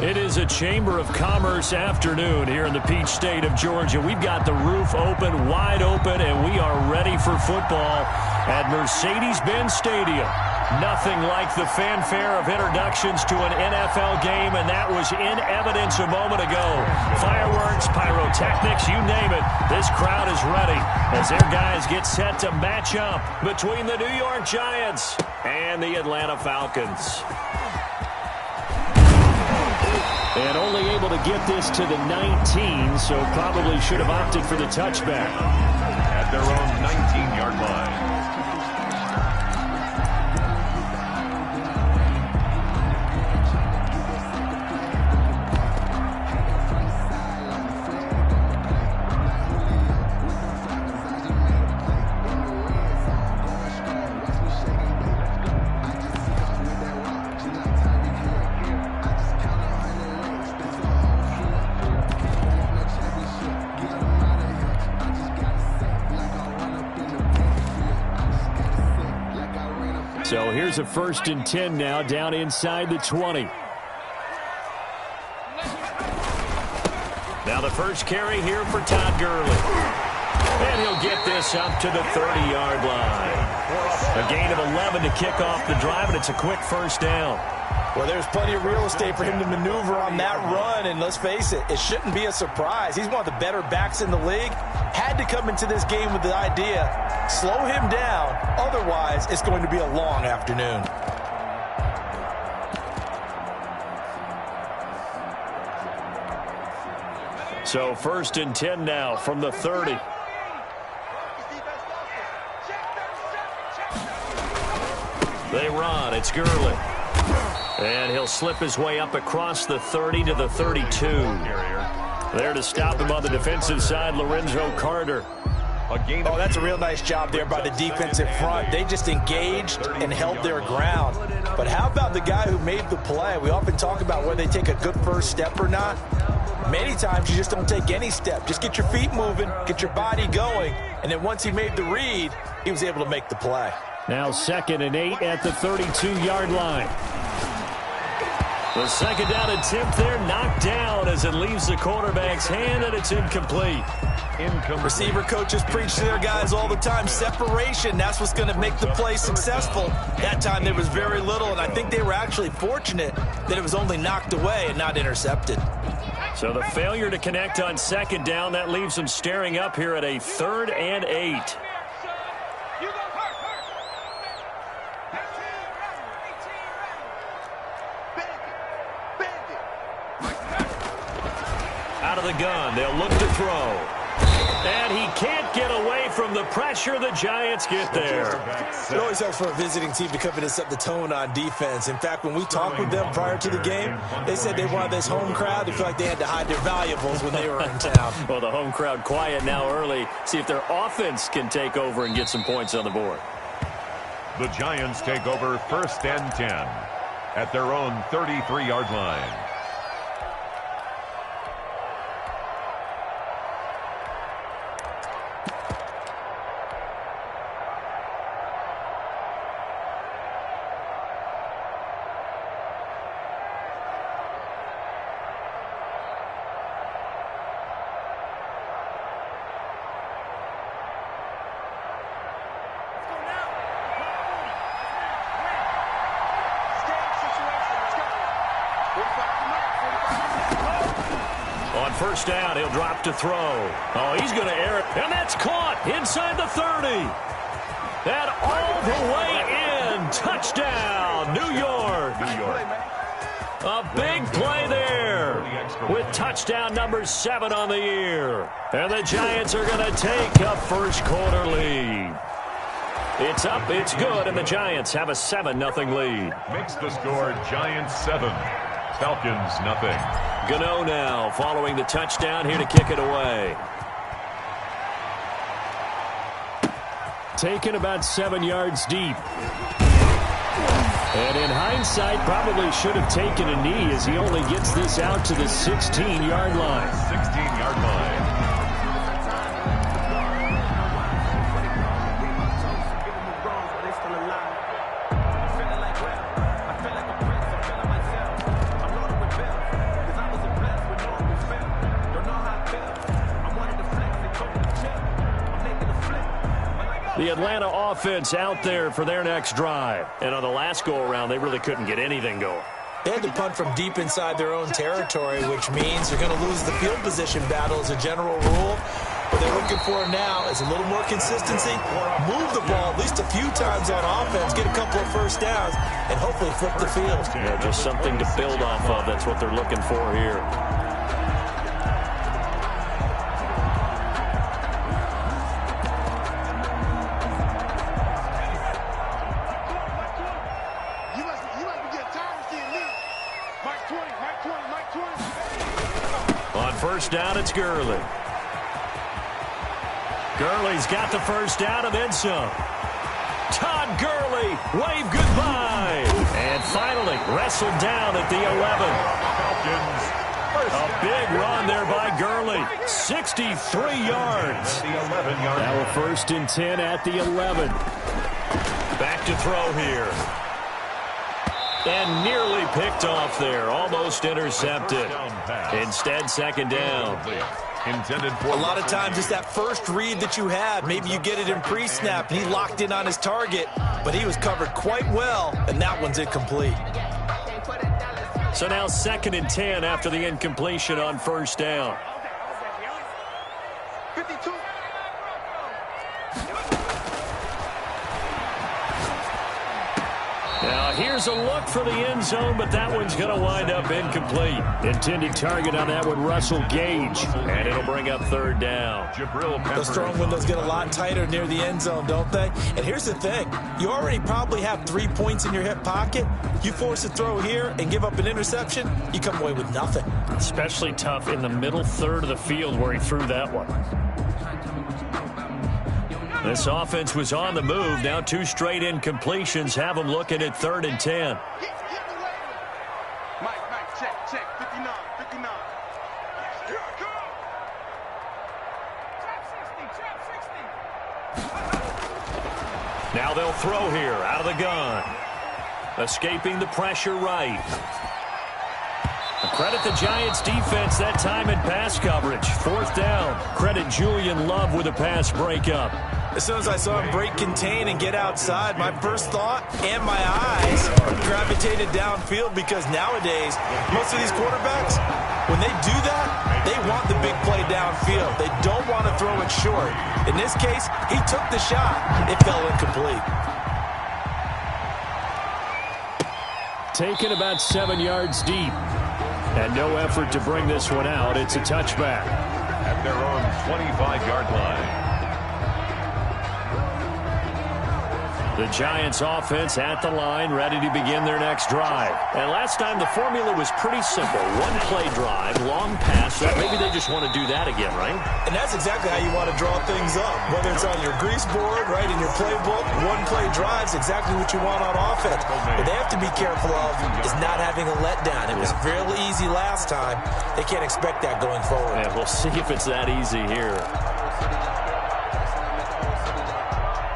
It is a Chamber of Commerce afternoon here in the Peach State of Georgia. We've got the roof open, wide open, and we are ready for football at Mercedes-Benz Stadium. Nothing like the fanfare of introductions to an NFL game, and that was in evidence a moment ago. Fireworks, pyrotechnics, you name it. This crowd is ready as their guys get set to match up between the New York Giants and the Atlanta Falcons. And only able to get this to the 19, so probably should have opted for the touchback. At their own 19-yard line. So here's a 1st and 10 now, down inside the 20. Now the first carry here for Todd Gurley. And he'll get this up to the 30-yard line. A gain of 11 to kick off the drive, and it's a quick first down. Well, there's plenty of real estate for him to maneuver on that run, and let's face it, it shouldn't be a surprise. He's one of the better backs in the league. Had to come into this game with the idea, slow him down, otherwise it's going to be a long afternoon. So 1st and 10 now from the 30. They run, it's Gurley. And he'll slip his way up across the 30 to the 32. There to stop him on the defensive side, Lorenzo Carter. Oh, that's a real nice job there by the defensive front. They just engaged and held their ground. But how about the guy who made the play? We often talk about whether they take a good first step or not. Many times you just don't take any step. Just get your feet moving, get your body going, and then once he made the read, he was able to make the play. Now 2nd and 8 at the 32-yard line. The second down attempt there knocked down as it leaves the quarterback's hand, and it's incomplete. Receiver coaches preach to their guys all the time. Separation, that's what's going to make the play successful. That time there was very little, and I think they were actually fortunate that it was only knocked away and not intercepted. So the failure to connect on 2nd down, that leaves them staring up here at a 3rd and 8. Out of the gun, they'll look to throw. And he can't get away from the pressure. The Giants get there. It always helps for a visiting team to come in and set the tone on defense. In fact, when we talked with them prior to the game, they said they wanted this home crowd to feel like they had to hide their valuables when they were in town. Well, the home crowd quiet now early. See if their offense can take over and get some points on the board. The Giants take over 1st and 10 at their own 33-yard line. On 1st down, he'll drop to throw. Oh, he's going to air it. And that's caught inside the 30. And all the way in. Touchdown, New York. A big play there with touchdown number 7 on the year. And the Giants are going to take a first-quarter lead. It's up, it's good, and the Giants have a 7-0 lead. Makes the score Giants 7, Falcons nothing. Gano now following the touchdown here to kick it away. Taken about 7 yards deep. And in hindsight, probably should have taken a knee as he only gets this out to the 16-yard line. 16-yard line. The Atlanta offense out there for their next drive. And on the last go-around, they really couldn't get anything going. They had to punt from deep inside their own territory, which means they're going to lose the field position battle as a general rule. What they're looking for now is a little more consistency, move the ball at least a few times on offense, get a couple of first downs, and hopefully flip the field. Yeah, just something to build off of. That's what they're looking for here. On first down, it's Gurley. Gurley's got the first down and then some. Todd Gurley, wave goodbye. And finally, wrestled down at the 11. A big run there by Gurley. 63 yards. Now a 1st and 10 at the 11. Back to throw here. And nearly picked off there. Almost intercepted. Instead, 2nd down. Intended for a lot of times it's that first read that you have. Maybe you get it in pre-snap and he locked in on his target, but he was covered quite well, and that one's incomplete. So now 2nd and 10 after the incompletion on 1st down. 52. Now here's a look for the end zone, but that one's going to wind up incomplete. Intended target on that one, Russell Gage. And it'll bring up 3rd down. Those throwing windows get a lot tighter near the end zone, don't they? And here's the thing. You already probably have 3 points in your hip pocket. You force a throw here and give up an interception, you come away with nothing. Especially tough in the middle third of the field where he threw that one. This offense was on the move. Now 2 straight incompletions have them looking at 3rd and 10. Mike, check. 59. Now they'll throw here out of the gun. Escaping the pressure right. Credit the Giants defense that time in pass coverage. 4th down. Credit Julian Love with a pass breakup. As soon as I saw him break contain and get outside, my first thought and my eyes gravitated downfield, because nowadays, most of these quarterbacks, when they do that, they want the big play downfield. They don't want to throw it short. In this case, he took the shot. It fell incomplete. Taken about 7 yards deep. And no effort to bring this one out. It's a touchback. At their own 25-yard line. The Giants offense at the line, ready to begin their next drive. And last time the formula was pretty simple. 1-play drive, long pass. Maybe they just want to do that again, right? And that's exactly how you want to draw things up. Whether it's on your grease board, right, in your playbook, 1-play drive's exactly what you want on offense. What they have to be careful of is not having a letdown. It was fairly easy last time. They can't expect that going forward. Yeah, we'll see if it's that easy here.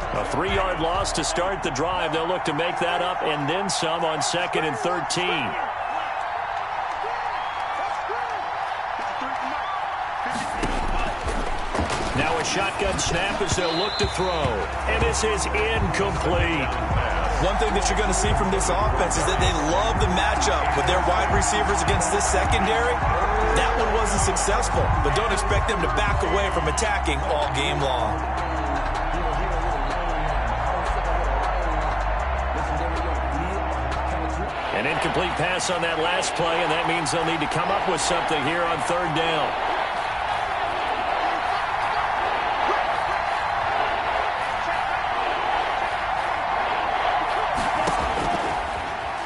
A 3-yard loss to start the drive. They'll look to make that up and then some on 2nd and 13. Now a shotgun snap as they'll look to throw. And this is incomplete. One thing that you're going to see from this offense is that they love the matchup with their wide receivers against this secondary. That one wasn't successful, but don't expect them to back away from attacking all game long. An incomplete pass on that last play, and that means they'll need to come up with something here on 3rd down.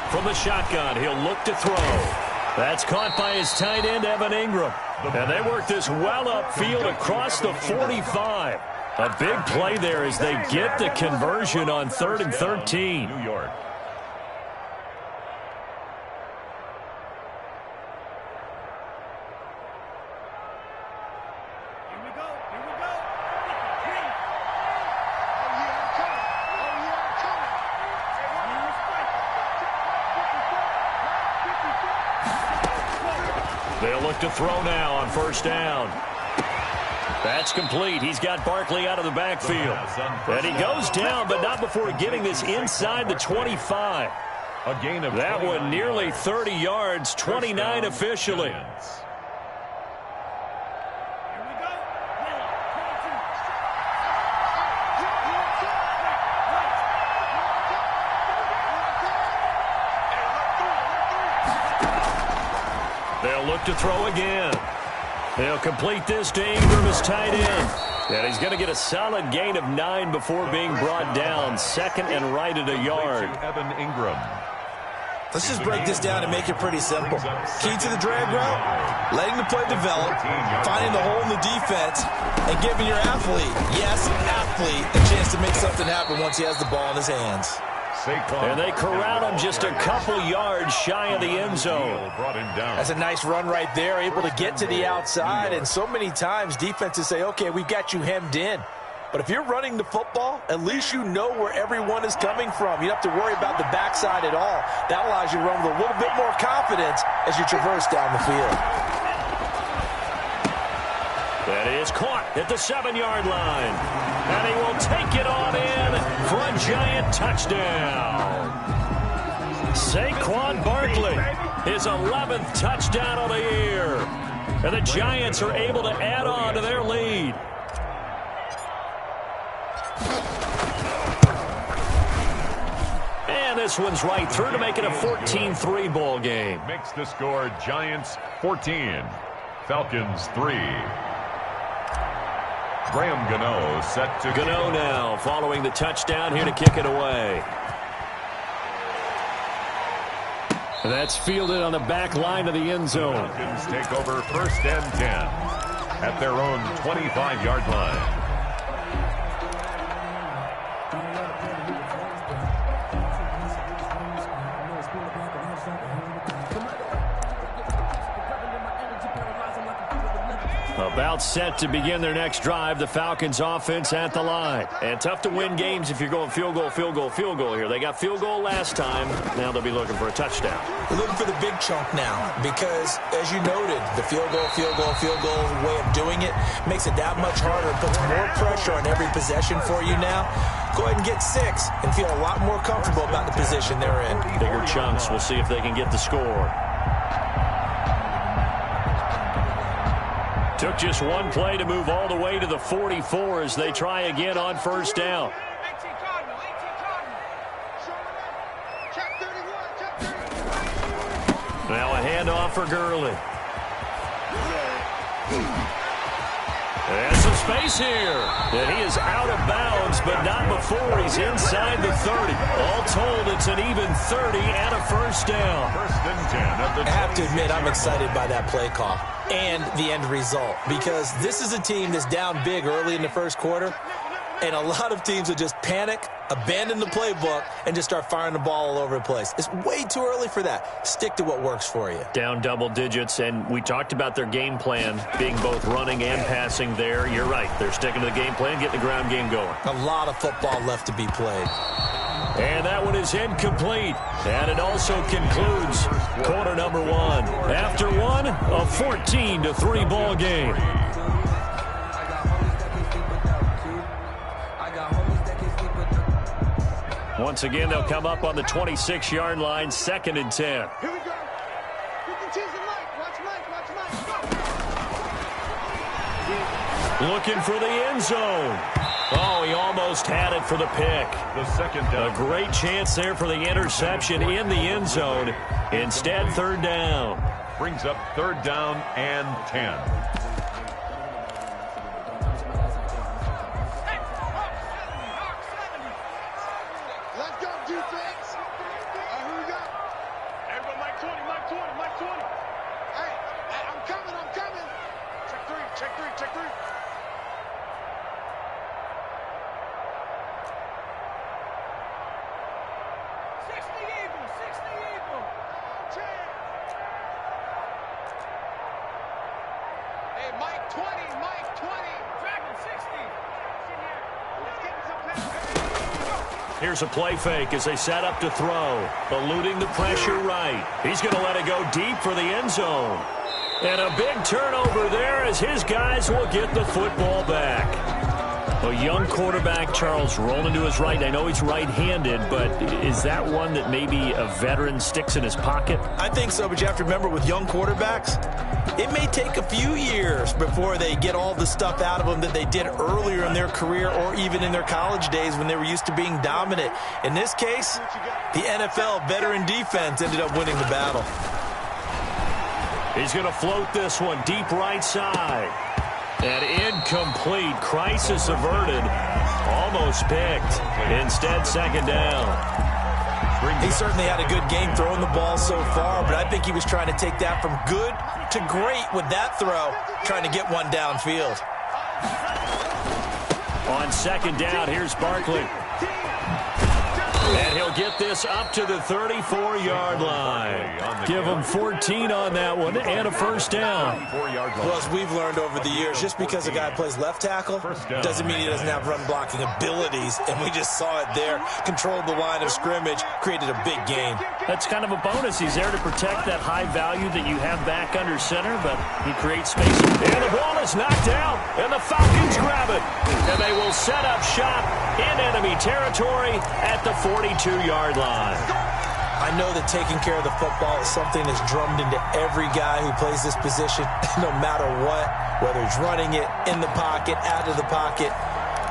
From the shotgun, he'll look to throw. That's caught by his tight end, Evan Ingram. And they work this well upfield across the 45. A big play there as they get the conversion on 3rd and 13. New York. They'll look to throw now on 1st down. That's complete. He's got Barkley out of the backfield. And he goes down, but not before getting this inside the 25. A gain of that one nearly 30 yards, 29 officially. They'll look to throw again. They'll complete this to Ingram as tight end. And he's going to get a solid gain of 9 before being brought down. Second and right at a yard. Evan Ingram. Let's just break this down and make it pretty simple. Key to the drag route, letting the play develop, finding the hole in the defense, and giving your athlete, yes, athlete, a chance to make something happen once he has the ball in his hands. And they corral him just a couple yards shy of the end zone. That's a nice run right there, able to get to the outside. And so many times defenses say, okay, we've got you hemmed in. But if you're running the football, at least you know where everyone is coming from. You don't have to worry about the backside at all. That allows you to run with a little bit more confidence as you traverse down the field. That is caught at the 7-yard line. And he will take it on in for a giant touchdown. Saquon Barkley, his 11th touchdown of the year. And the Giants are able to add on to their lead. And this one's right through to make it a 14-3 ball game. Makes the score Giants 14, Falcons 3. Graham Gano set to Gano now following the touchdown here to kick it away. That's fielded on the back line of the end zone. Falcons take over 1st and 10 at their own 25-yard line. About set to begin their next drive. The Falcons offense at the line. And tough to win games if you're going field goal, field goal, field goal here. They got field goal last time. Now they'll be looking for a touchdown. They're looking for the big chunk now because, as you noted, the field goal way of doing it makes it that much harder. It puts more pressure on every possession for you now. Go ahead and get 6 and feel a lot more comfortable about the position they're in. Bigger chunks. We'll see if they can get the score. Took just one play to move all the way to the 44 as they try again on 1st down. Now a handoff for Gurley. There's some space here. And he is out of bounds, but not before he's inside the 30. All told, it's an even 30 and a 1st down. 1st and 10 at the 20. I have to admit, I'm excited by that play call and the end result because this is a team that's down big early in the 1st quarter, and a lot of teams will just panic, abandon the playbook, and just start firing the ball all over the place. It's way too early for that. Stick to what works for you. Down double digits, and we talked about their game plan being both running and passing there. You're right. They're sticking to the game plan, getting the ground game going. A lot of football left to be played. And that one is incomplete. And it also concludes quarter number 1. After one, a 14-3 ball game. Once again, they'll come up on the 26-yard line, 2nd and 10. Here we go. You can tease the mic. Watch Mike. Looking for the end zone. Oh, he almost had it for the pick. The 2nd down. A great chance there for the interception in the end zone. Instead, 3rd down. Brings up 3rd down and 10. Let's go, defense. Here we go. Everybody, Mike 20, Mike 20, Mike 20. Hey, I'm coming. Check 3. Hey, Mike 20, Mike 20. Dragon 60. Let's get some pass. Here's a play fake as they set up to throw. Eluding the pressure right. He's going to let it go deep for the end zone. And a big turnover there as his guys will get the football back. A young quarterback, Charles, rolling to his right. I know he's right-handed, but is that one that maybe a veteran sticks in his pocket? I think so, but you have to remember with young quarterbacks, it may take a few years before they get all the stuff out of them that they did earlier in their career or even in their college days when they were used to being dominant. In this case, the NFL veteran defense ended up winning the battle. He's going to float this one deep right side. And incomplete. Crisis averted. Almost picked. Instead, second down. He certainly had a good game throwing the ball so far, but I think he was trying to take that from good to great with that throw, trying to get one downfield. On second down, here's Barkley. And he'll get this up to the 34-yard line. Give him 14 on that one and a first down. Well, as we've learned over the years, just because a guy plays left tackle doesn't mean he doesn't have run-blocking abilities, and we just saw it there. Controlled the line of scrimmage, created a big gain. That's kind of a bonus. He's there to protect that high value that you have back under center, but he creates space. And the ball is knocked out, and the Falcons grab it. And they will set up shop in enemy territory at the 42-yard line. I know that taking care of the football is something that's drummed into every guy who plays this position, no matter what, whether he's running it, in the pocket, out of the pocket.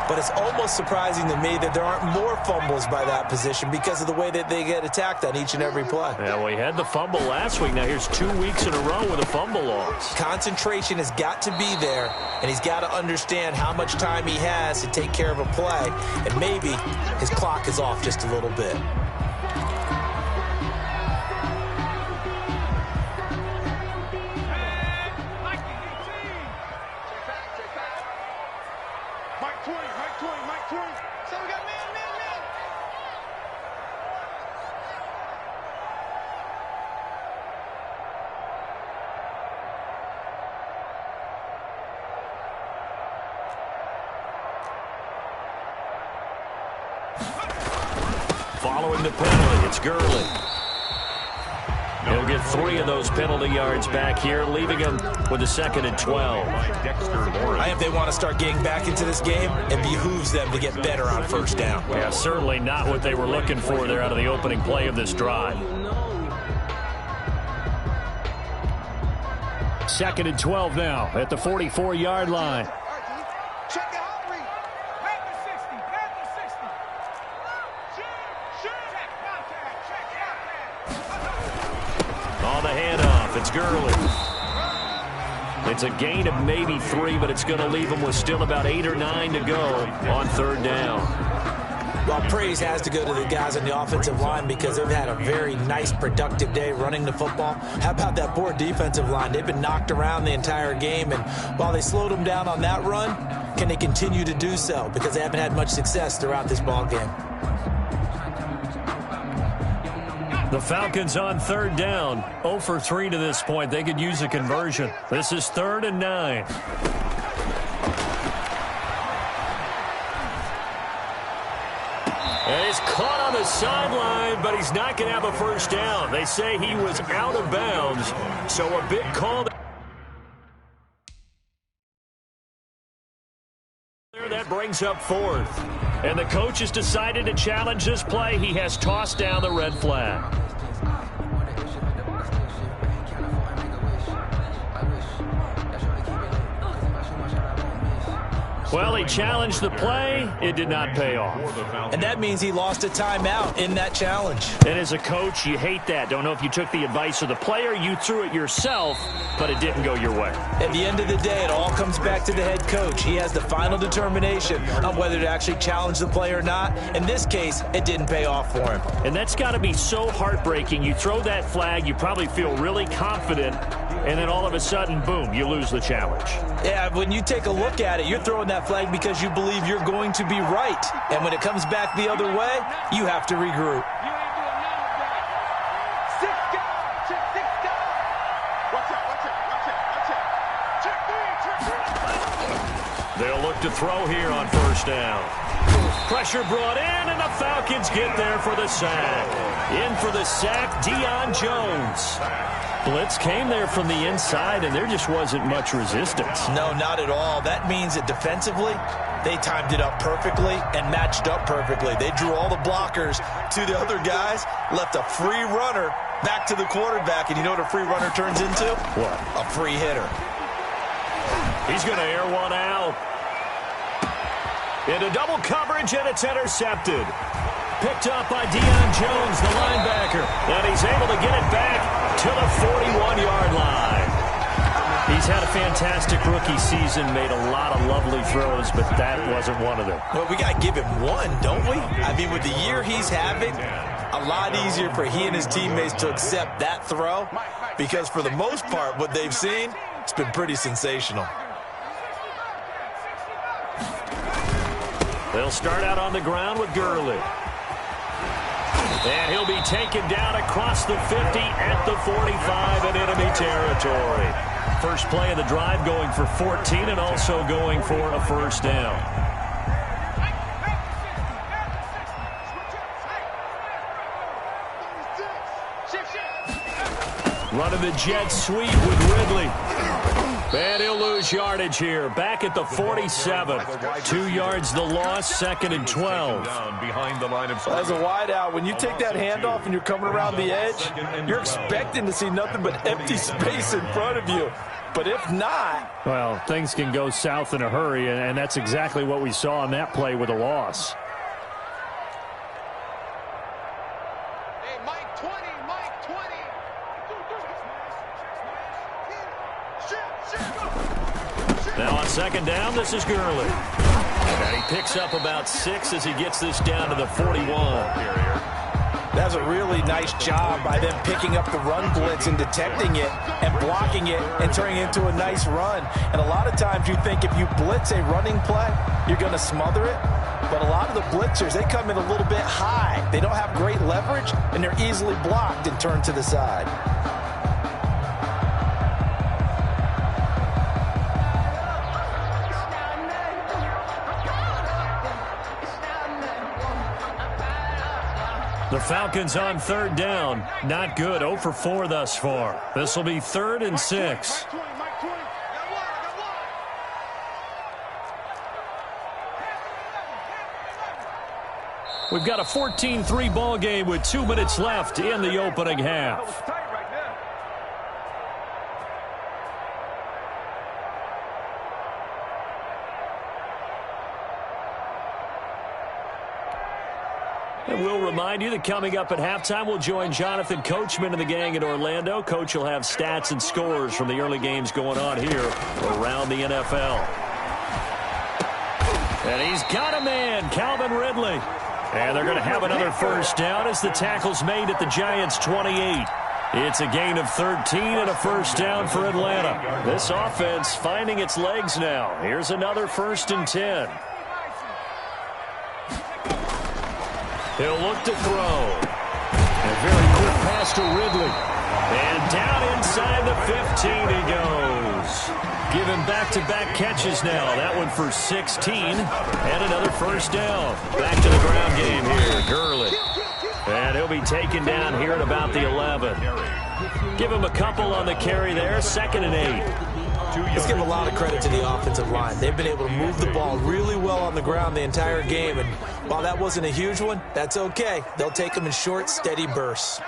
But it's almost surprising to me that there aren't more fumbles by that position because of the way that they get attacked on each and every play. Yeah, well, he had the fumble last week. Now here's 2 weeks in a row with a fumble loss. Concentration has got to be there, and he's got to understand how much time he has to take care of a play, and maybe his clock is off just a little bit. Following the penalty, it's Gurley. He'll get 3 of those penalty yards back here, leaving him with a 2nd and 12. I think they want to start getting back into this game, it behooves them to get better on first down. Yeah, certainly not what they were looking for there out of the opening play of this drive. 2nd and 12 now at the 44-yard line. On the handoff, it's Gurley. It's a gain of maybe 3, but it's going to leave them with still about 8 or 9 to go on third down. Well, praise has to go to the guys on the offensive line because they've had a very nice, productive day running the football. How about that poor defensive line? They've been knocked around the entire game, and while they slowed them down on that run, can they continue to do so? Because they haven't had much success throughout this ball game. The Falcons on third down, 0 for 3 to this point. They could use a conversion. This is 3rd and 9. And he's caught on the sideline, but he's not going to have a first down. They say he was out of bounds, so a big call there. That brings up 4th. And the coach has decided to challenge this play. He has tossed down the red flag. Well, he challenged the play. It did not pay off. And that means he lost a timeout in that challenge. And as a coach, you hate that. Don't know if you took the advice of the player. You threw it yourself, but it didn't go your way. At the end of the day, it all comes back to the head coach. He has the final determination on whether to actually challenge the play or not. In this case, it didn't pay off for him. And that's got to be so heartbreaking. You throw that flag, you probably feel really confident, and then all of a sudden, boom, you lose the challenge. Yeah, when you take a look at it, you're throwing that flag because you believe you're going to be right. And when it comes back the other way, you have to regroup. They'll look to throw here on first down. Pressure brought in, and the Falcons get there for the sack. In for the sack, Deion Jones. Blitz came there from the inside, and there just wasn't much resistance. No, not at all. That means that defensively, they timed it up perfectly and matched up perfectly. They drew all the blockers to the other guys, left a free runner back to the quarterback, and you know what a free runner turns into? What? A free hitter. He's going to air one out. Into double coverage, and it's intercepted. Picked up by Deion Jones, the linebacker, and he's able to get it back to the 41-yard line. He's had a fantastic rookie season, made a lot of lovely throws, but that wasn't one of them. Well, we got to give him one, don't we? I mean, with the year he's having, a lot easier for he and his teammates to accept that throw, because for the most part, what they've seen, it's been pretty sensational. They'll start out on the ground with Gurley. And he'll be taken down across the 50 at the 45 in enemy territory. First play of the drive going for 14 and also going for a first down. Running the jet sweep with Ridley. And he'll lose yardage here. Back at the 47. 2 yards the loss, second and 12. Behind the line of As a wideout, when you take that handoff and you're coming around the edge, you're expecting to see nothing but empty space in front of you. But if not... Well, things can go south in a hurry, and that's exactly what we saw on that play with a loss. Hey, Mike 20, Mike 20. Now on second down, this is Gurley. And he picks up about 6 as he gets this down to the 41. That's a really nice job by them picking up the run blitz and detecting it and blocking it and turning it into a nice run. And a lot of times you think if you blitz a running play, you're going to smother it. But a lot of the blitzers, they come in a little bit high. They don't have great leverage, and they're easily blocked and turned to the side. The Falcons on third down. Not good. 0 for 4 thus far. This will be 3rd and 6. We've got a 14-3 ball game with 2 minutes left in the opening half. And we'll remind you that coming up at halftime, we'll join Jonathan Coachman and the gang in Orlando. Coach will have stats and scores from the early games going on here around the NFL. And he's got a man, Calvin Ridley. And they're going to have another first down as the tackle's made at the Giants' 28. It's a gain of 13 and a first down for Atlanta. This offense finding its legs now. Here's another 1st and 10. He'll look to throw. A very quick pass to Ridley. And down inside the 15 he goes. Giving back-to-back catches now. That one for 16. And another first down. Back to the ground game here. Gurley. And he'll be taken down here at about the 11. Give him a couple on the carry there. 2nd and 8. Let's give a lot of credit to the offensive line. They've been able to move the ball really well on the ground the entire game. And while that wasn't a huge one, that's okay. They'll take them in short, steady bursts.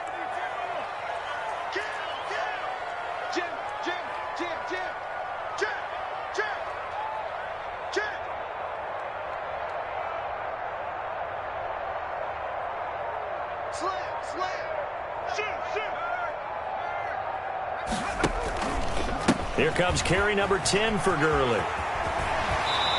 Here comes carry number 10 for Gurley.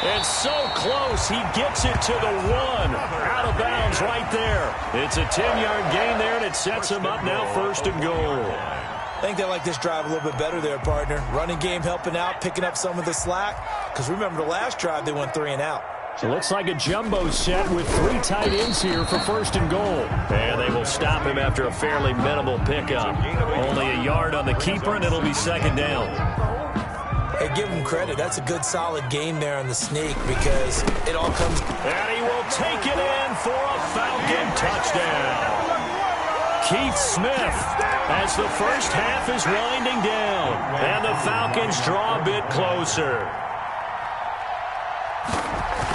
And so close, he gets it to the 1. Out of bounds right there. It's a 10-yard gain there, and it sets him up now 1st and goal. I think they like this drive a little bit better there, partner. Running game helping out, picking up some of the slack. Because remember the last drive, they went 3 and out. It looks like a jumbo set with 3 tight ends here for 1st and goal. And they will stop him after a fairly minimal pickup. Only a yard on the keeper, and it'll be 2nd down. Hey, give him credit. That's a good, solid game there on the sneak because it all comes... And he will take it in for a Falcon touchdown. Keith Smith as the first half is winding down. And the Falcons draw a bit closer.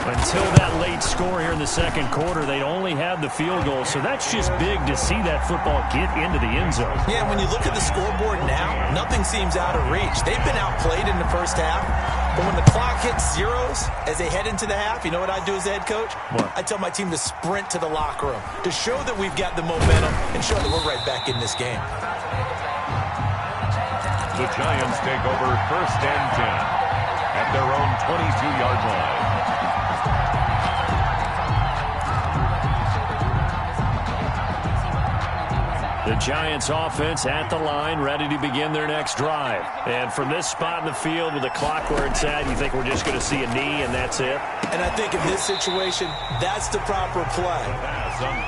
Until that late score here in the second quarter, they only had the field goal. So that's just big to see that football get into the end zone. Yeah, when you look at the scoreboard now, nothing seems out of reach. They've been outplayed in the first half. But when the clock hits zeros as they head into the half, you know what I do as the head coach? What? I tell my team to sprint to the locker room to show that we've got the momentum and show that we're right back in this game. The Giants take over first and 10 at their own 22-yard line. The Giants offense at the line, ready to begin their next drive. And from this spot in the field with the clock where it's at, you think we're just going to see a knee and that's it? And I think in this situation, that's the proper play.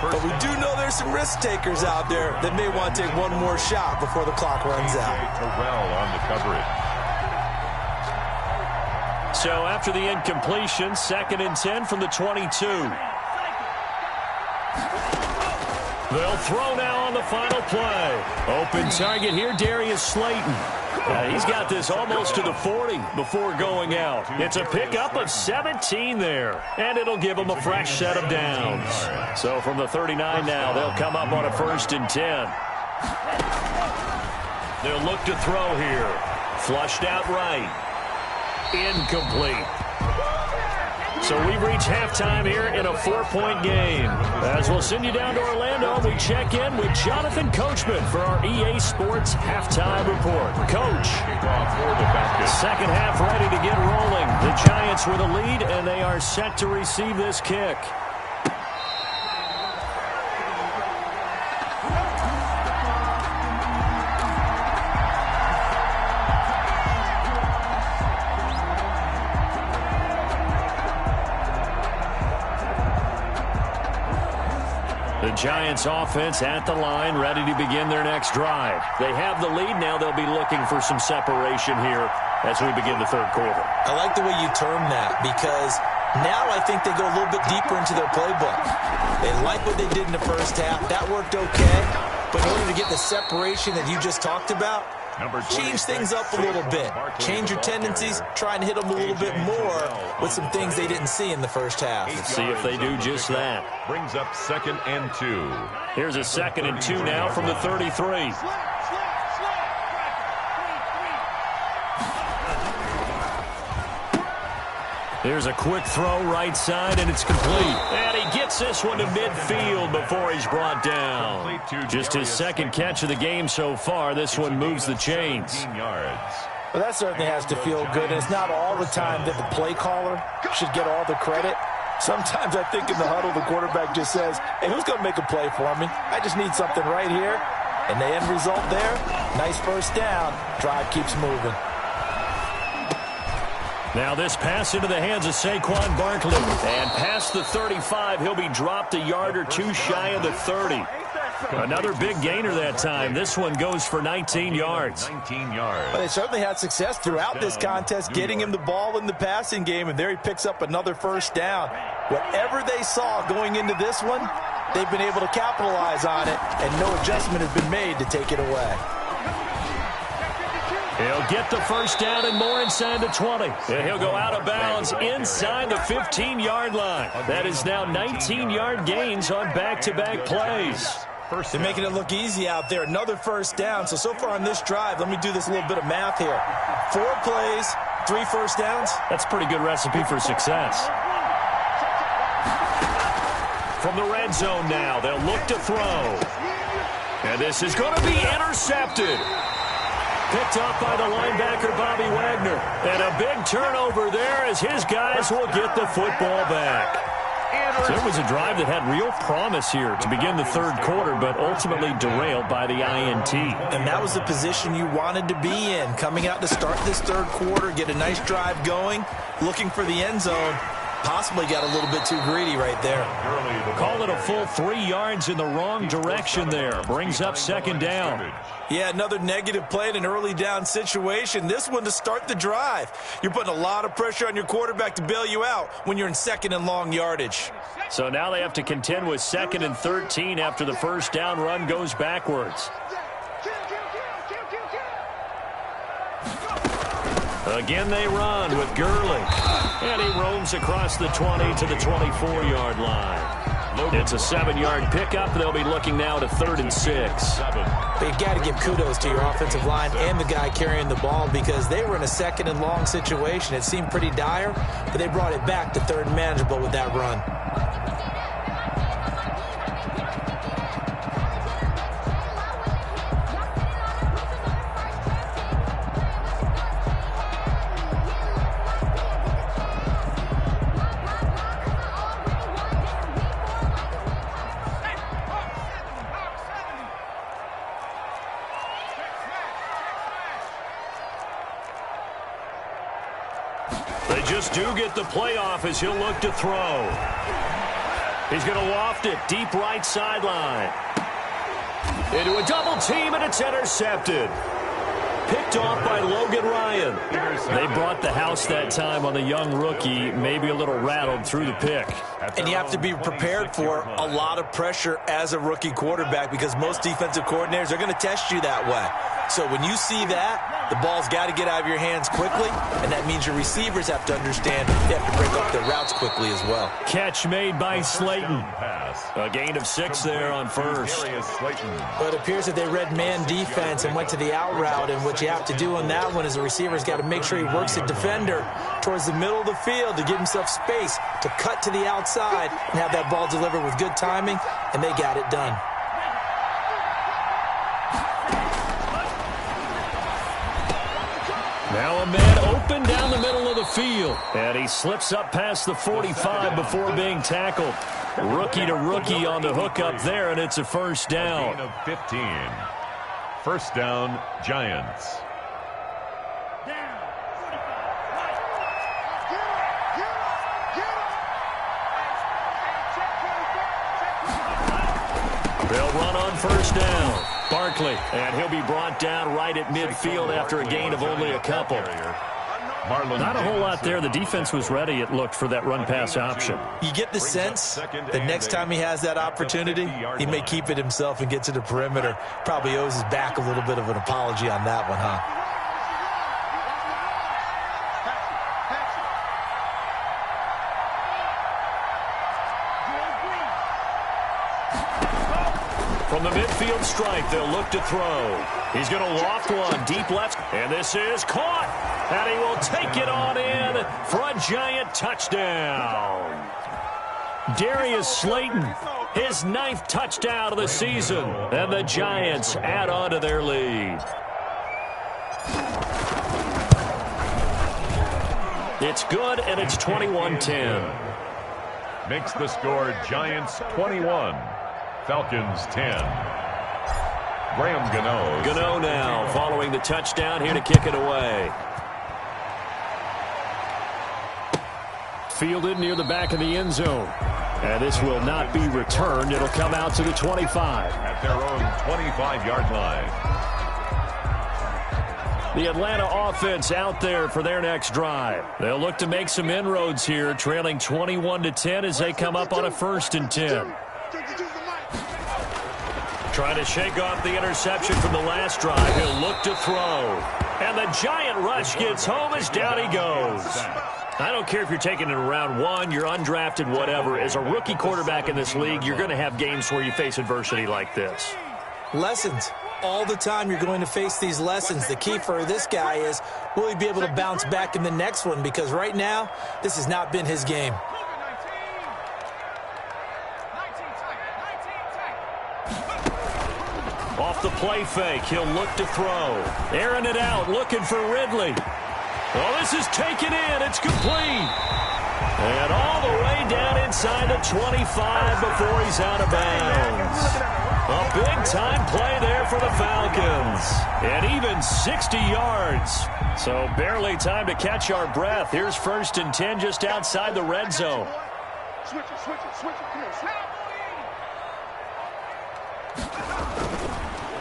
But we do know there's some risk takers out there that may want to take one more shot before the clock runs out. Terrell on the coverage. So after the incompletion, 2nd and 10 from the 22. They'll throw now on the final play. Open target here, Darius Slayton. He's got this almost to the 40 before going out. It's a pickup of 17 there, and it'll give them a fresh set of downs. So from the 39 now, they'll come up on a 1st and 10. They'll look to throw here. Flushed out right. Incomplete. So we've reached halftime here in a 4-point game. As we'll send you down to Orlando, we check in with Jonathan Coachman for our EA Sports Halftime Report. Coach, second half ready to get rolling. The Giants with a lead, and they are set to receive this kick. The Giants offense at the line, ready to begin their next drive. They have the lead now. They'll be looking for some separation here as we begin the third quarter. I like the way you term that because now I think they go a little bit deeper into their playbook. They like what they did in the first half. That worked okay. But in order to get the separation that you just talked about, change things up a little bit. Change your tendencies. Try and hit them a little bit more with some things they didn't see in the first half. Let's see if they do just that. Brings up 2nd and 2. Here's a 2nd and 2 now from the 33. Here's a quick throw right side, and it's complete. And he gets this one to midfield before he's brought down. Just his second catch of the game so far. This one moves the chains. Well, that certainly has to feel good. And it's not all the time that the play caller should get all the credit. Sometimes I think in the huddle, the quarterback just says, hey, who's going to make a play for me? I just need something right here. And the end result there, nice first down. Drive keeps moving. Now this pass into the hands of Saquon Barkley. And past the 35, he'll be dropped a yard or two shy of the 30. Another big gainer that time. This one goes for 19 yards. 19 yards. Well, they certainly had success throughout this contest, getting him the ball in the passing game, and there he picks up another first down. Whatever they saw going into this one, they've been able to capitalize on it, and no adjustment has been made to take it away. He'll get the first down and more inside the 20. And he'll go out of bounds inside the 15-yard line. That is now 19-yard gains on back-to-back plays. They're making it look easy out there. Another first down. So far on this drive, let me do this little bit of math here. 4 plays, 3 first downs. That's a pretty good recipe for success. From the red zone now, they'll look to throw. And this is going to be intercepted. Picked up by the linebacker, Bobby Wagner. And a big turnover there as his guys will get the football back. So it was a drive that had real promise here to begin the third quarter, but ultimately derailed by the INT. And that was the position you wanted to be in. Coming out to start this third quarter, get a nice drive going, looking for the end zone. possibly got a little bit too greedy right there. Call it a full 3 yards in the wrong direction there. Brings up second down. Yeah, another negative play in an early down situation. This one to start the drive. You're putting a lot of pressure on your quarterback to bail you out when you're in second and long yardage. So now they have to contend with 2nd and 13 after the first down run goes backwards. Again they run with Gurley. And he roams across the 20 to the 24-yard line. It's a 7-yard pickup. They'll be looking now to 3rd and 6. But you've got to give kudos to your offensive line and the guy carrying the ball because they were in a 2nd and long situation. It seemed pretty dire, but they brought it back to 3rd and manageable with that run. Just do get the playoff as he'll look to throw. He's going to loft it deep right sideline. Into a double team, and it's intercepted. Picked off by Logan Ryan. They brought the house that time on the young rookie, maybe a little rattled through the pick. And you have to be prepared for a lot of pressure as a rookie quarterback because most defensive coordinators are going to test you that way. So when you see that, the ball's got to get out of your hands quickly, and that means your receivers have to understand they have to break off their routes quickly as well. Catch made by Slayton. A gain of 6 there on first. But it appears that they read man defense and went to the out route, and what you have to do on that one is the receiver's got to make sure he works the defender towards the middle of the field to give himself space to cut to the outside and have that ball delivered with good timing, and they got it done. Now a man open down the middle of the field. And he slips up past the 45 before being tackled. Rookie to rookie on the hook up there, and it's a first down. A gain of 15. First down, Giants. They'll run on first down. Barkley, and he'll be brought down right at midfield after a gain of only a couple. Not a whole lot there. The defense was ready, it looked, for that run-pass option. You get the sense that next time he has that opportunity, he may keep it himself and get to the perimeter. Probably owes his back a little bit of an apology on that one, huh? From the midfield stripe, they'll look to throw. He's going to loft one deep left, and this is caught. And he will take it on in for a Giant touchdown. Darius Slayton, his 9th touchdown of the season, and the Giants add on to their lead. It's good, and it's 21-10. Makes the score Giants 21. Falcons 10. Graham Gano. Gano now following the touchdown here to kick it away. Fielded near the back of the end zone. And this will not be returned. It'll come out to the 25. At their own 25-yard line. The Atlanta offense out there for their next drive. They'll look to make some inroads here, trailing 21-10 as they come up on a 1st and 10. Trying to shake off the interception from the last drive. He'll look to throw. And the Giant rush gets home as down he goes. I don't care if you're taking it in round 1, you're undrafted, whatever. As a rookie quarterback in this league, you're going to have games where you face adversity like this. Lessons. All the time you're going to face these lessons. The key for this guy is, will he be able to bounce back in the next one? Because right now, this has not been his game. Off the play fake, he'll look to throw. Airing it out, looking for Ridley. Well, this is taken in. It's complete. And all the way down inside the 25 before he's out of bounds. A big-time play there for the Falcons. And even 60 yards. So barely time to catch our breath. Here's 1st and 10 just outside the red zone. Switch it. Come on, switch.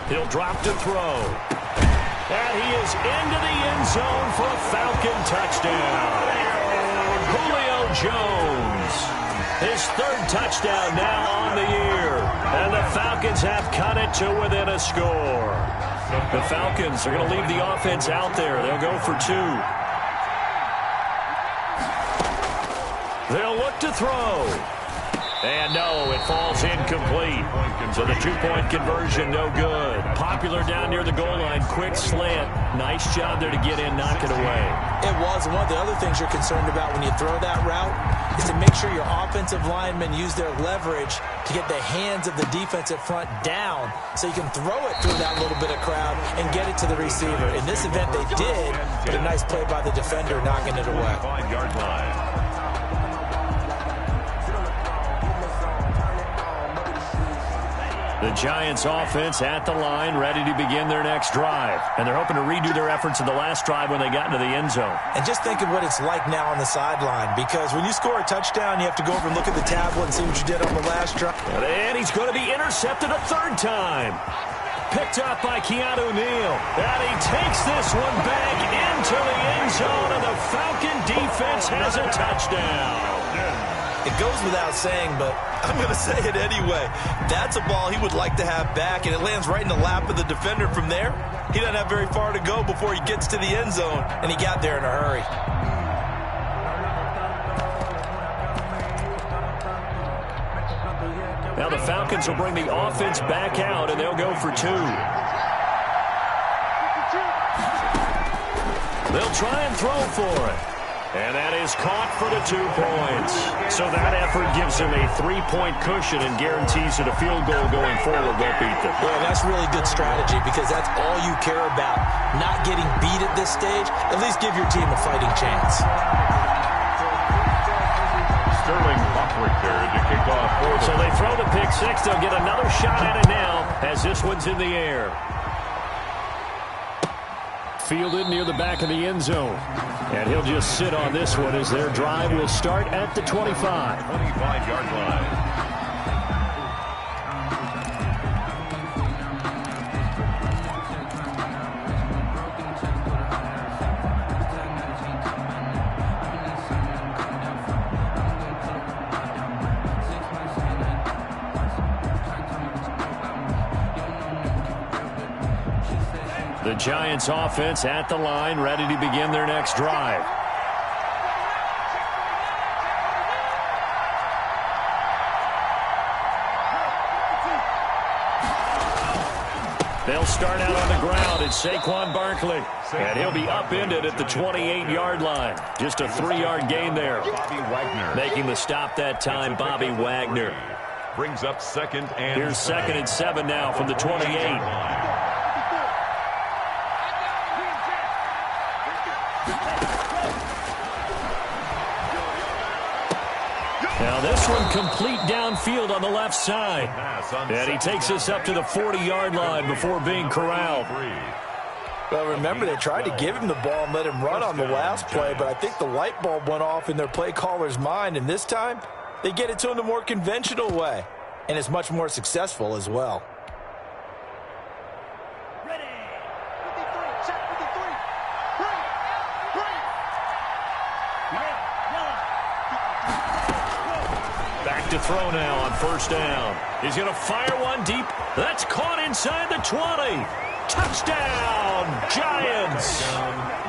He'll drop to throw. And he is into the end zone for a Falcon touchdown. Julio Jones. His 3rd touchdown now on the year. And the Falcons have cut it to within a score. The Falcons are going to leave the offense out there. They'll go for 2. They'll look to throw. And no, it falls incomplete. So the 2-point conversion, no good. Popular down near the goal line. Quick slant. Nice job there to get in, knock it away. It was. And one of the other things you're concerned about when you throw that route is to make sure your offensive linemen use their leverage to get the hands of the defensive front down so you can throw it through that little bit of crowd and get it to the receiver. In this event, they did, but a nice play by the defender knocking it away. 5-yard line. The Giants offense at the line, ready to begin their next drive. And they're hoping to redo their efforts in the last drive when they got into the end zone. And just think of what it's like now on the sideline, because when you score a touchdown, you have to go over and look at the tablet and see what you did on the last drive. And he's going to be intercepted a 3rd time. Picked up by Keanu Neal. And he takes this one back into the end zone, and the Falcon defense has a touchdown. It goes without saying, but I'm going to say it anyway. That's a ball he would like to have back, and it lands right in the lap of the defender from there. He doesn't have very far to go before he gets to the end zone, and he got there in a hurry. Now the Falcons will bring the offense back out, and they'll go for 2. They'll try and throw for it. And that is caught for the 2 points. So that effort gives him a 3-point cushion and guarantees that a field goal going forward won't beat them. Yeah, that's really good strategy because that's all you care about. Not getting beat at this stage. At least give your team a fighting chance. Sterling Buckrichter to kick off. So they throw the pick 6. They'll get another shot at it now as this one's in the air. Fielded near the back of the end zone. And he'll just sit on this one as their drive will start at the 25. 25-yard line. The Giants offense at the line, ready to begin their next drive. They'll start out on the ground. It's Saquon Barkley. And he'll be upended at the 28-yard line. Just a 3-yard gain there. Bobby Wagner. Making the stop that time, Bobby Wagner. Brings up 2nd and Here's 2nd and 7 now from the 28. Now this one complete downfield on the left side. And he takes us up to the 40-yard line before being corralled. Well, remember, they tried to give him the ball and let him run on the last play, but I think the light bulb went off in their play caller's mind, and this time they get it to him the more conventional way, and it's much more successful as well. To throw now on 1st down. He's going to fire one deep. That's caught inside the 20. Touchdown, Giants.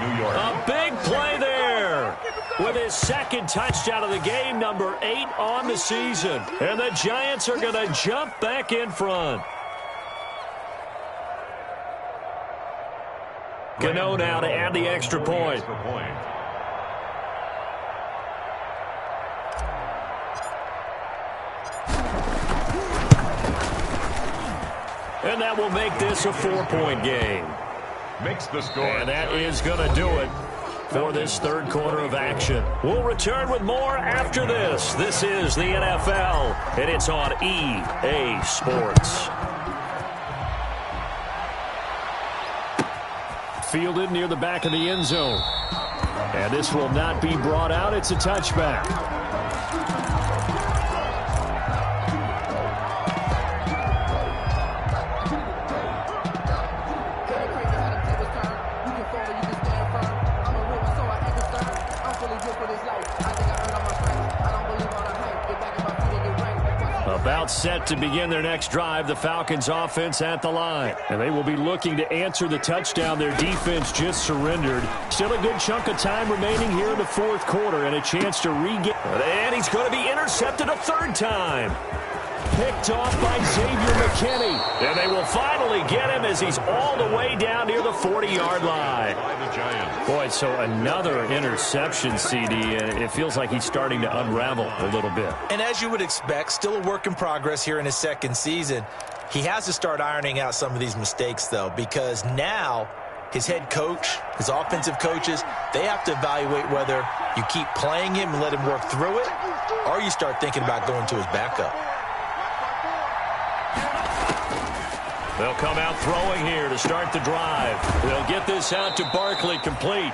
New York. A big play there with his 2nd touchdown of the game, number 8 on the season. And the Giants are going to jump back in front. Gano now to add the extra point. And that will make this a 4-point game. Makes the score. And that is going to do it for this 3rd quarter of action. We'll return with more after this. This is the NFL, and it's on EA Sports. Fielded near the back of the end zone. And this will not be brought out. It's a touchback. About set to begin their next drive, the Falcons offense at the line. And they will be looking to answer the touchdown their defense just surrendered. Still a good chunk of time remaining here in the fourth quarter and a chance to regain. And he's going to be intercepted a third time. Picked off by Xavier McKinney. And they will finally get him as he's all the way down near the 40-yard line. Boy, so another interception, CD, and it feels like he's starting to unravel a little bit. And as you would expect, still a work in progress here in his second season. He has to start ironing out some of these mistakes, though, because now his head coach, his offensive coaches, they have to evaluate whether you keep playing him and let him work through it, or you start thinking about going to his backup. They'll come out throwing here to start the drive. They'll get this out to Barkley, complete.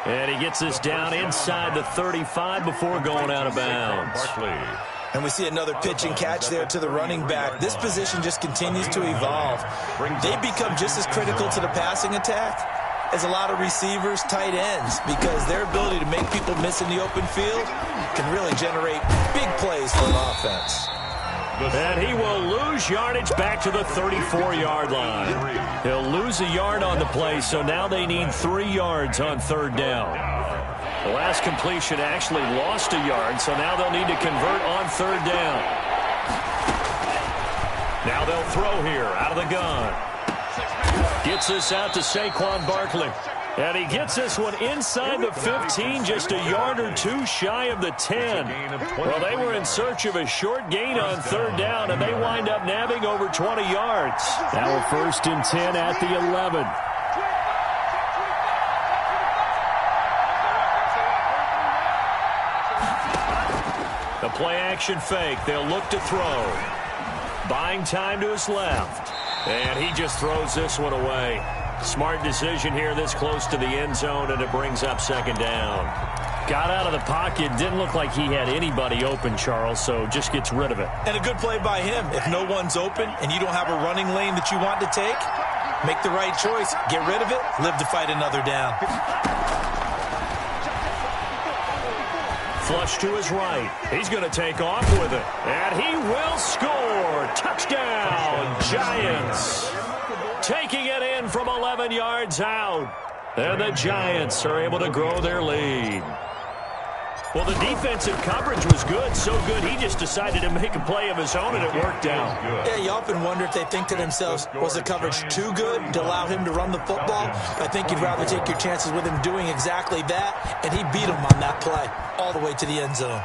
And he gets this down inside the 35 before going out of bounds. And we see another pitch and catch there to the running back. This position just continues to evolve. They become just as critical to the passing attack as a lot of receivers, tight ends, because their ability to make people miss in the open field can really generate big plays for an offense. And he will lose yardage back to the 34-yard line. He'll lose a yard on the play, so now they need 3 yards on third down. The last completion actually lost a yard, so now they'll need to convert on third down. Now they'll throw here out of the gun. Gets this out to Saquon Barkley. And he gets this one inside the 15, just a yard or two shy of the 10. Well, they were in search of a short gain on third down, and they wind up nabbing over 20 yards. Now a 1st and 10 at the 11. The play-action fake. They'll look to throw. Buying time to his left. And he just throws this one away. Smart decision here this close to the end zone, and it brings up second down. Got out of the pocket. Didn't look like he had anybody open, Charles, so just gets rid of it. And a good play by him. If no one's open and you don't have a running lane that you want to take, make the right choice. Get rid of it. Live to fight another down. Flush to his right. He's going to take off with it. And he will score. Touchdown, Giants. Taking it in from 11 yards out. And the Giants are able to grow their lead. Well, the defensive coverage was good, so good he just decided to make a play of his own, and it worked out. Yeah, you often wonder if they think to themselves, was the coverage too good to allow him to run the football? I think you'd rather take your chances with him doing exactly that, and he beat him on that play all the way to the end zone.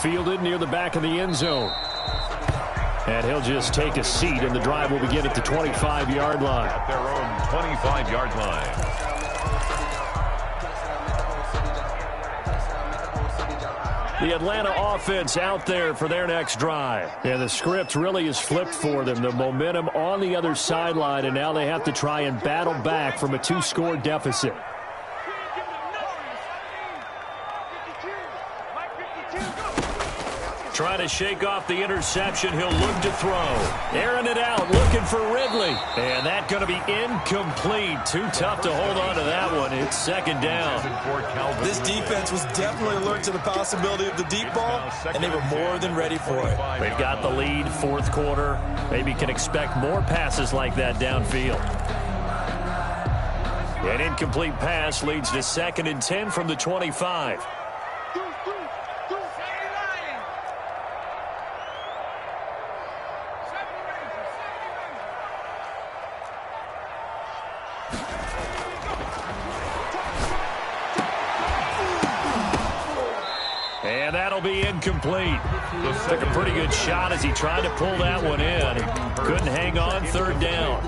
Fielded near the back of the end zone. And he'll just take a seat, and the drive will begin at the 25-yard line. At their own 25-yard line. The Atlanta offense out there for their next drive. And the script really is flipped for them. The momentum on the other sideline, and now they have to try and battle back from a 2-score deficit. Trying to shake off the interception. He'll look to throw. Airing it out, looking for Ridley. And that going to be incomplete. Too tough to hold on to that one. It's second down. This defense was definitely alert to the possibility of the deep ball, and they were more than ready for it. They've got the lead, fourth quarter. Maybe can expect more passes like that downfield. An incomplete pass leads to 2nd and 10 from the 25. And that'll be incomplete. Took a pretty good shot as he tried to pull that one in. Couldn't hang on third down.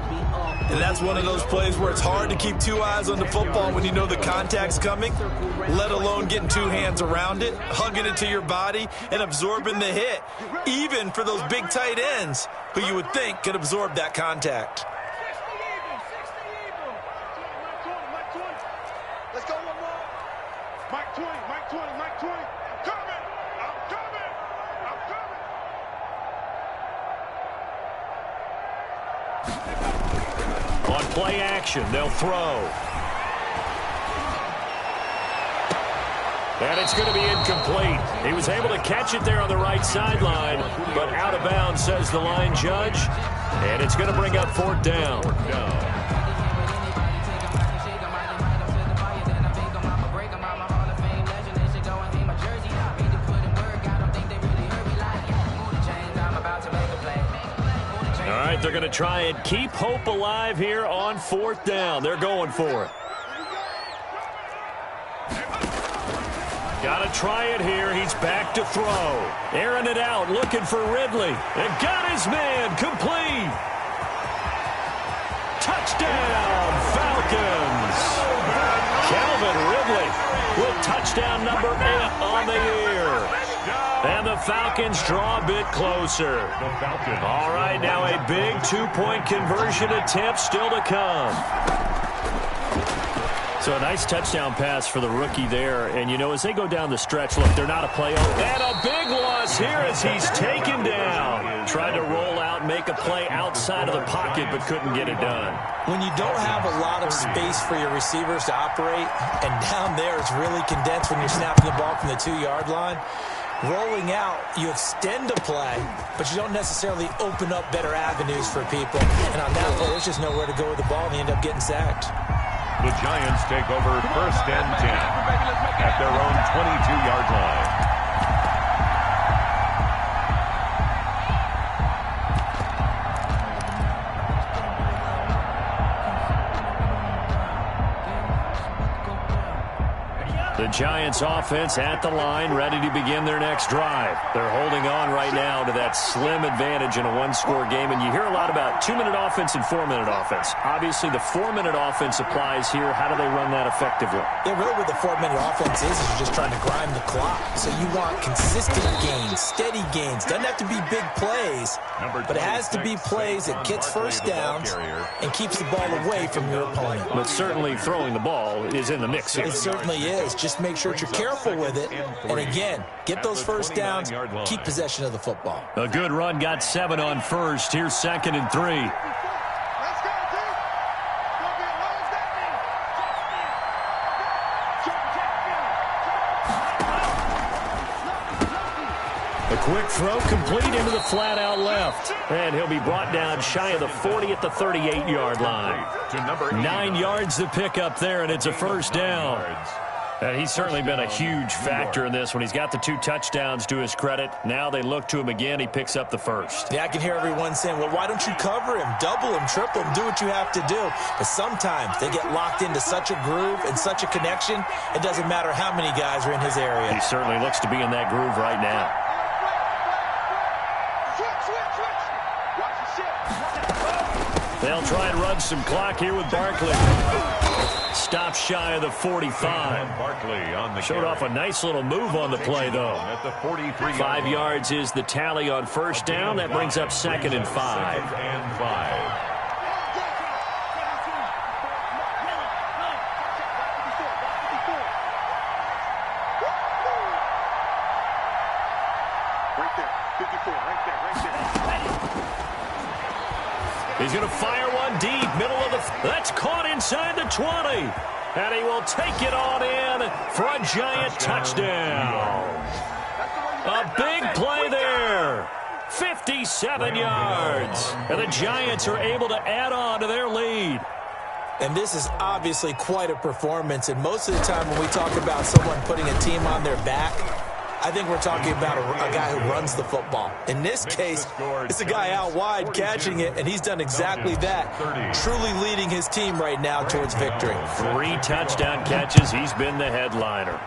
And that's one of those plays where it's hard to keep 2 eyes on the football when you know the contact's coming, let alone getting 2 hands around it, hugging it to your body, and absorbing the hit, even for those big tight ends who you would think could absorb that contact. 20. Let's go one more. Mike 20, Mike 20, Mike 20. I'm coming. I'm coming. I'm coming. On play action, they'll throw. And it's going to be incomplete. He was able to catch it there on the right sideline, but out of bounds, says the line judge. And it's going to bring up fourth down. All right, they're going to try and keep hope alive here on fourth down. They're going for it. Got to try it here. He's back to throw. Airing it out, looking for Ridley. And got his man complete. Touchdown, Falcons. Calvin Ridley with touchdown number 8 on the year. And the Falcons draw a bit closer. All right, now a big two-point conversion attempt still to come. So a nice touchdown pass for the rookie there. And, you know, as they go down the stretch, look, they're not a playoff. And a big loss here as he's taken down. Tried to roll out, make a play outside of the pocket, but couldn't get it done. When you don't have a lot of space for your receivers to operate, and down there it's really condensed when you're snapping the ball from the 2-yard line, rolling out, you extend a play, but you don't necessarily open up better avenues for people. And on that play, there's just nowhere to go with the ball, and they end up getting sacked. The Giants take over first and 10 at their own 22-yard line. The Giants offense at the line, ready to begin their next drive. They're holding on right now to that slim advantage in a one-score game, and you hear a lot about 2-minute offense and 4-minute offense. Obviously, the 4-minute offense applies here. How do they run that effectively? Yeah, really what the 4-minute offense is you're just trying to grind the clock. So you want consistent gains, steady gains. Doesn't have to be big plays, but it has to be plays that gets first downs and keeps the ball away from your opponent. But certainly throwing the ball is in the mix here. It certainly is. Just make sure that you're careful with it. And again, get those first downs, keep possession of the football. A good run, got 7 on first. Here's 2nd and 3. Let's go, team. Don't be alone, A quick throw complete into the flat out left. And he'll be brought down shy of the 40 at the 38-yard line. 9 yards to pick up there, and it's a first down. And he's certainly been a huge factor in this when he's got the 2 touchdowns to his credit. Now they look to him again. He picks up the first. Yeah, I can hear everyone saying, well, why don't you cover him, double him, triple him, do what you have to do. But sometimes they get locked into such a groove and such a connection, it doesn't matter how many guys are in his area. He certainly looks to be in that groove right now. They'll try and run some clock here with Barkley. Stop shy of the 45. Showed off a nice little move on the play, though. 5 yards is the tally on first down. That brings up 2nd and 5. Right there. 54. Right there. He's going to fire one deep, middle of the... That's caught inside the 20. And he will take it on in for a Giant touchdown. A big play there. 57 yards. And the Giants are able to add on to their lead. And this is obviously quite a performance. And most of the time when we talk about someone putting a team on their back, I think we're talking about a guy who runs the football. In this case, it's a guy out wide catching it, and he's done exactly that, truly leading his team right now towards victory. 3 touchdown catches. He's been the headliner.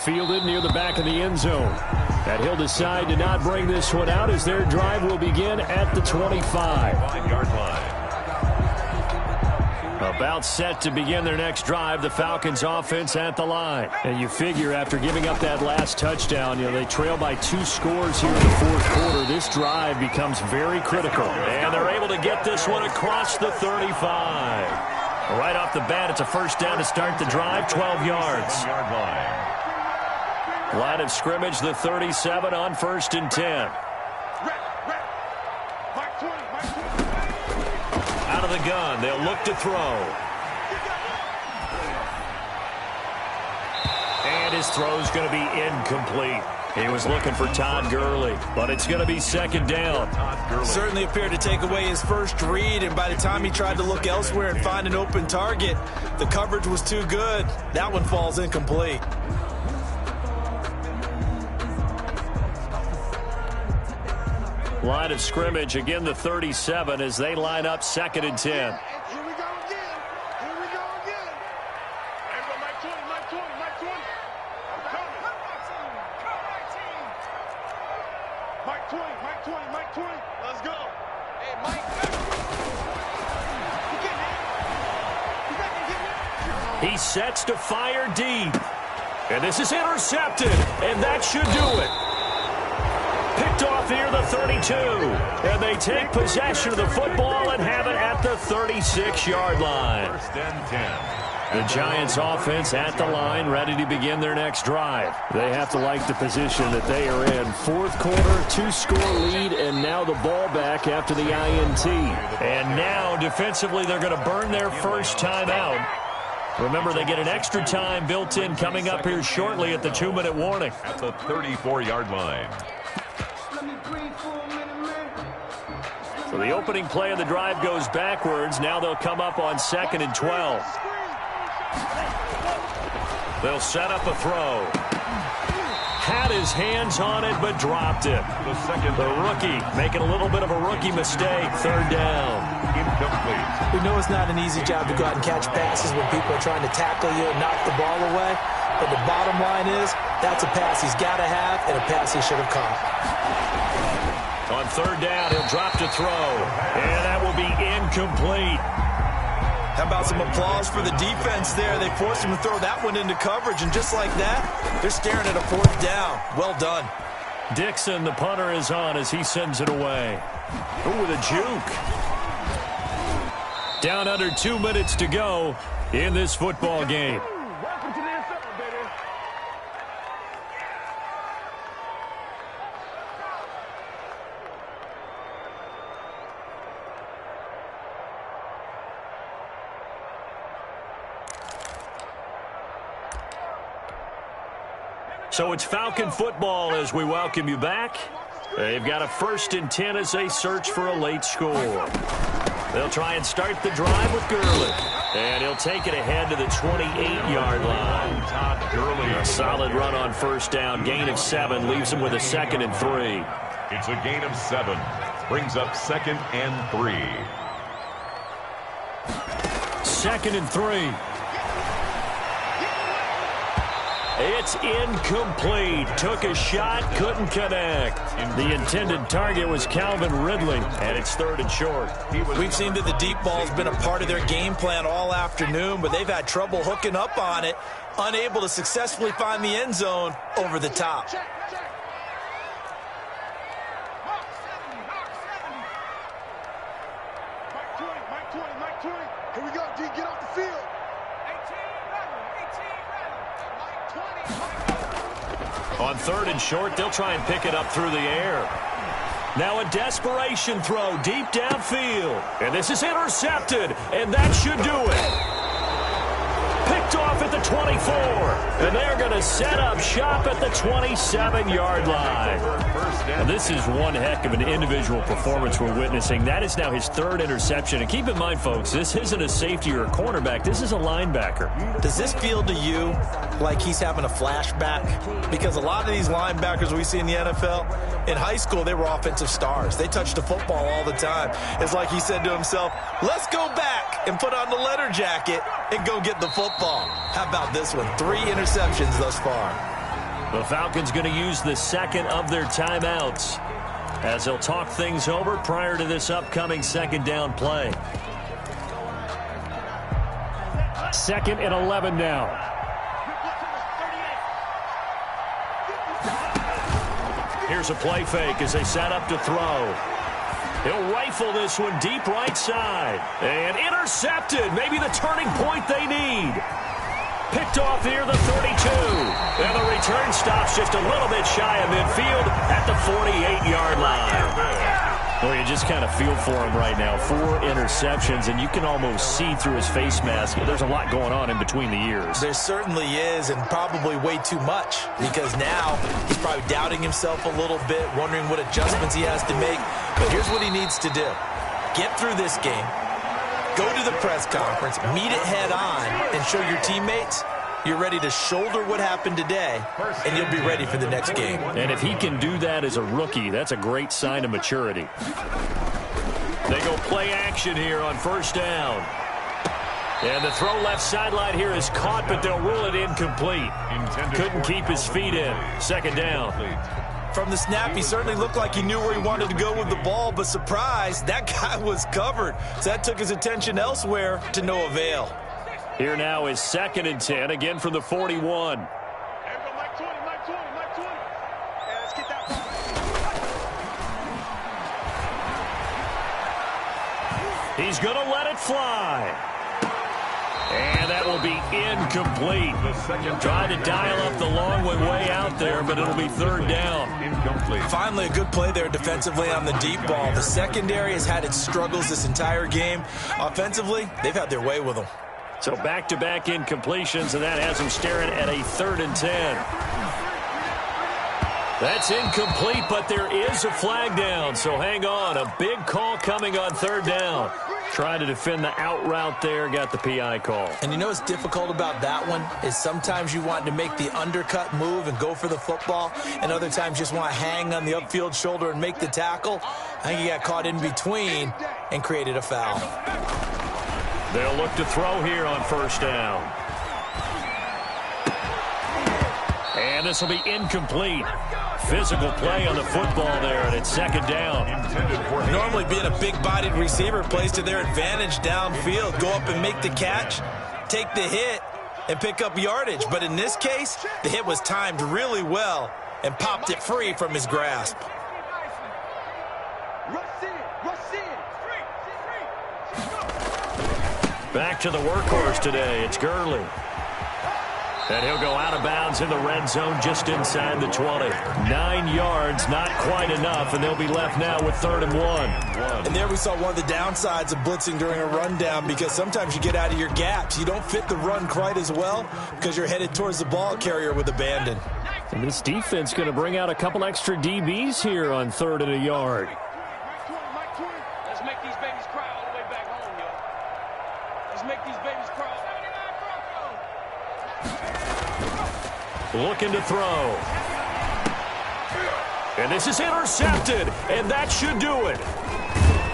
Fielded near the back of the end zone. And he'll decide to not bring this one out as their drive will begin at the 25. A About set to begin their next drive, the Falcons offense at the line. And you figure after giving up that last touchdown, they trail by 2 scores here in the fourth quarter. This drive becomes very critical. And they're able to get this one across the 35. Right off the bat, it's a first down to start the drive, 12 yards. Line of scrimmage, the 37 on 1st and 10. Out of the gun, they'll look to throw. And his throw's going to be incomplete. He was looking for Todd Gurley, but it's going to be 2nd down. Certainly appeared to take away his first read, and by the time he tried to look elsewhere and find an open target, the coverage was too good. That one falls incomplete. Line of scrimmage, again the 37 as they line up 2nd and 10. Here we go again. Here we go again. Everybody, Mike 20, Mike 20, Mike 20. I'm coming. Mike 20, Mike 20, Mike 20. Let's go. Hey, Mike. He sets to fire deep. And this is intercepted. And that should do it. Picked off near the 32. And they take possession of the football and have it at the 36-yard line. 1st and 10. The Giants offense at the line, ready to begin their next drive. They have to like the position that they are in. Fourth quarter, 2-score lead, and now the ball back after the INT. And now, defensively, they're going to burn their first time out. Remember, they get an extra time built in coming up here shortly at the 2-minute warning. At the 34-yard line. So the opening play of the drive goes backwards. Now they'll come up on 2nd and 12. They'll set up a throw. Had his hands on it, but dropped it. The rookie making a little bit of a rookie mistake. 3rd down. Incomplete. We know it's not an easy job to go out and catch passes when people are trying to tackle you and knock the ball away. But the bottom line is, that's a pass he's got to have and a pass he should have caught. On 3rd down, he'll drop to throw. And that will be incomplete. How about some applause for the defense there? They forced him to throw that one into coverage, and just like that, they're staring at a 4th down. Well done. Dixon, the punter, is on as he sends it away. Oh, with a juke. Down under 2 minutes to go in this football game. So it's Falcon football as we welcome you back. They've got a 1st and 10 as they search for a late score. They'll try and start the drive with Gurley. And he'll take it ahead to the 28-yard line. Todd Gurley. A solid run on 1st down. Gain of 7 leaves him with a 2nd and 3. It's a gain of 7. Brings up 2nd and 3. 2nd and 3. It's incomplete. Took a shot, couldn't connect. The intended target was Calvin Ridley, and it's 3rd and short. We've seen that the deep ball's been a part of their game plan all afternoon, but they've had trouble hooking up on it, unable to successfully find the end zone over the top. Mike 20, Mike 20. Here we go, D. Get off the field. 18, On 3rd and short, they'll try and pick it up through the air. Now a desperation throw deep downfield. And this is intercepted, and that should do it. Picked off at the 24. And they're going to set up shop at the 27-yard line. Well, this is one heck of an individual performance we're witnessing. That is now his 3rd interception. And keep in mind, folks, this isn't a safety or a cornerback. This is a linebacker. Does this feel to you like he's having a flashback? Because a lot of these linebackers we see in the NFL, in high school, they were offensive stars. They touched the football all the time. It's like he said to himself, let's go back and put on the leather jacket and go get the football. How about this one? 3 interceptions thus far. The Falcons going to use the 2nd of their timeouts as they'll talk things over prior to this upcoming 2nd down play. 2nd and 11 now. Here's a play fake as they set up to throw. He'll rifle this one deep right side. And intercepted. Maybe the turning point they need. Picked off near the 32. And the return stops just a little bit shy of midfield at the 48-yard line. Well, you just kind of feel for him right now. 4 interceptions, and you can almost see through his face mask. There's a lot going on in between the ears. There certainly is, and probably way too much, because now he's probably doubting himself a little bit, wondering what adjustments he has to make. But here's what he needs to do. Get through this game, go to the press conference, meet it head on, and show your teammates you're ready to shoulder what happened today, and you'll be ready for the next game. And if he can do that as a rookie, that's a great sign of maturity. They go play action here on 1st down. And the throw left sideline here is caught, but they'll rule it incomplete. Couldn't keep his feet in. 2nd down. From the snap, he certainly looked like he knew where he wanted to go with the ball, but surprise, that guy was covered. So that took his attention elsewhere to no avail. Here now is 2nd and 10, again from the 41. He's going to let it fly. And that will be incomplete. Trying to dial up the long way out there, but it'll be 3rd down. Incomplete. Finally, a good play there defensively on the deep ball. The secondary has had its struggles this entire game. Offensively, they've had their way with them. So back-to-back incompletions, and that has them staring at a 3rd and 10. That's incomplete, but there is a flag down, so hang on. A big call coming on 3rd down. Trying to defend the out route there, got the PI call. And you know what's difficult about that one is sometimes you want to make the undercut move and go for the football, and other times just want to hang on the upfield shoulder and make the tackle. I think he got caught in between and created a foul. They'll look to throw here on 1st down. And this will be incomplete. Physical play on the football there, and it's 2nd down. Normally being a big-bodied receiver plays to their advantage downfield. Go up and make the catch, take the hit, and pick up yardage. But in this case, the hit was timed really well and popped it free from his grasp. Back to the workhorse today. It's Gurley. And he'll go out of bounds in the red zone just inside the 20. 9 yards, not quite enough, and they'll be left now with 3rd and 1. And there we saw one of the downsides of blitzing during a rundown, because sometimes you get out of your gaps. You don't fit the run quite as well because you're headed towards the ball carrier with abandon. And this defense going to bring out a couple extra DBs here on 3rd and a yard. Let's make these babies cry all the way back home, yo. Let's make these babies cry. Looking to throw. And this is intercepted, and that should do it.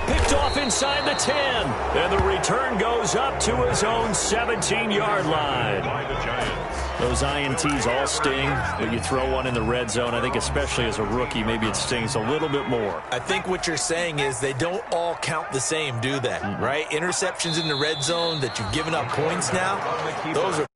Picked off inside the 10, and the return goes up to his own 17-yard line. By the Giants. Those INTs all sting, but you throw one in the red zone. I think especially as a rookie, maybe it stings a little bit more. I think what you're saying is they don't all count the same, do they? Right? Interceptions in the red zone that you've given up points now, those are